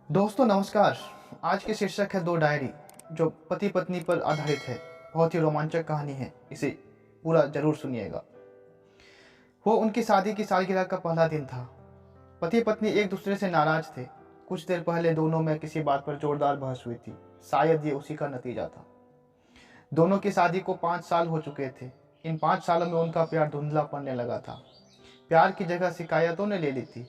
दोस्तों नमस्कार। आज के शीर्षक है दो डायरी, जो पति पत्नी पर आधारित है। बहुत ही रोमांचक कहानी है, इसे पूरा जरूर सुनिएगा। वो उनकी शादी की सालगिरह का पहला दिन था। पति पत्नी एक दूसरे से नाराज थे। कुछ देर पहले दोनों में किसी बात पर जोरदार बहस हुई थी। शायद ये उसी का नतीजा था। दोनों की शादी को 5 साल हो चुके थे। इन 5 सालों में उनका प्यार धुंधला पड़ने लगा था। प्यार की जगह शिकायतों ने ले ली थी।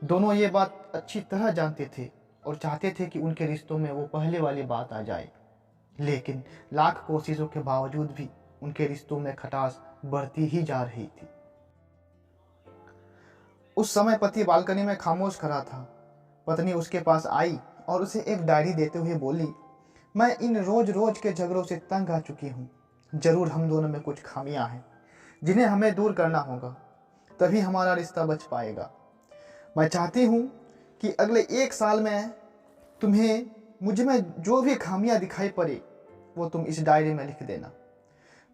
दोनों ये बात अच्छी तरह जानते थे और चाहते थे कि उनके रिश्तों में वो पहले वाली बात आ जाए, लेकिन लाख कोशिशों के बावजूद भी उनके रिश्तों में खटास बढ़ती ही जा रही थी। उस समय पति बालकनी में खामोश खड़ा था। पत्नी उसके पास आई और उसे एक डायरी देते हुए बोली, मैं इन रोज रोज के झगड़ों से तंग आ चुकी हूँ। जरूर हम दोनों में कुछ खामियां हैं जिन्हें हमें दूर करना होगा, तभी हमारा रिश्ता बच पाएगा। मैं चाहती हूँ कि अगले 1 साल में तुम्हें मुझ में जो भी खामियां दिखाई पड़े वो तुम इस डायरी में लिख देना।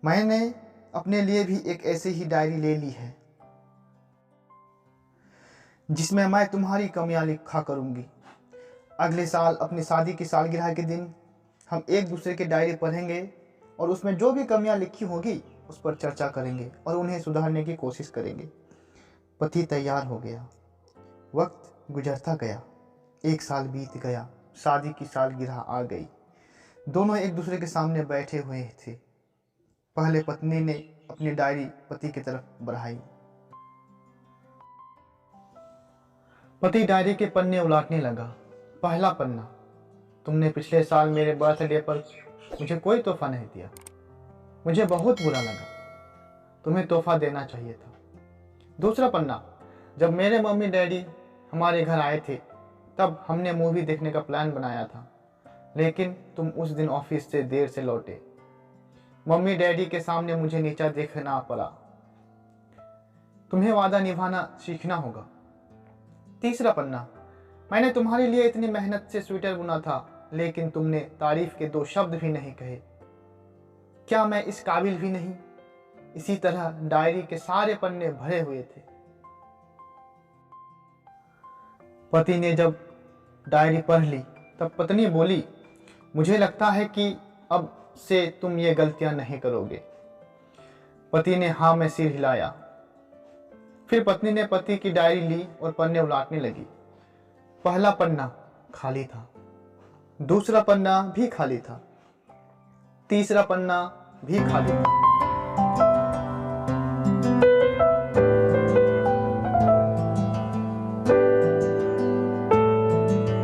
मैंने अपने लिए भी एक ऐसी ही डायरी ले ली है जिसमें मैं तुम्हारी कमियां लिखा करूंगी। अगले साल अपनी शादी की सालगिरह के दिन हम एक दूसरे की डायरी पढ़ेंगे और उसमें जो भी कमियां लिखी होगी उस पर चर्चा करेंगे और उन्हें सुधारने की कोशिश करेंगे। पति तैयार हो गया। वक्त गुजरता गया। 1 साल बीत गया। शादी की सालगिरह आ गई। दोनों एक दूसरे के सामने बैठे हुए थे। पहले पत्नी ने अपनी डायरी पति की तरफ बढ़ाई। पति डायरी के पन्ने उलटने लगा। पहला पन्ना, तुमने पिछले साल मेरे बर्थडे पर मुझे कोई तोहफा नहीं दिया। मुझे बहुत बुरा लगा। तुम्हें तोहफा देना चाहिए था। दूसरा पन्ना, जब मेरे मम्मी डैडी हमारे घर आए थे तब हमने मूवी देखने का प्लान बनाया था, लेकिन तुम उस दिन ऑफिस से देर से लौटे। मम्मी डैडी के सामने मुझे नीचा देखना पड़ा। तुम्हें वादा निभाना सीखना होगा। तीसरा पन्ना, मैंने तुम्हारे लिए इतनी मेहनत से स्वेटर बुना था, लेकिन तुमने तारीफ के 2 शब्द भी नहीं कहे। क्या मैं इस काबिल भी नहीं? इसी तरह डायरी के सारे पन्ने भरे हुए थे। पति ने जब डायरी पढ़ ली तब पत्नी बोली, मुझे लगता है कि अब से तुम ये गलतियां नहीं करोगे। पति ने हाँ में सिर हिलाया। फिर पत्नी ने पति की डायरी ली और पन्ने उलटने लगी। पहला पन्ना खाली था। दूसरा पन्ना भी खाली था। तीसरा पन्ना भी खाली था।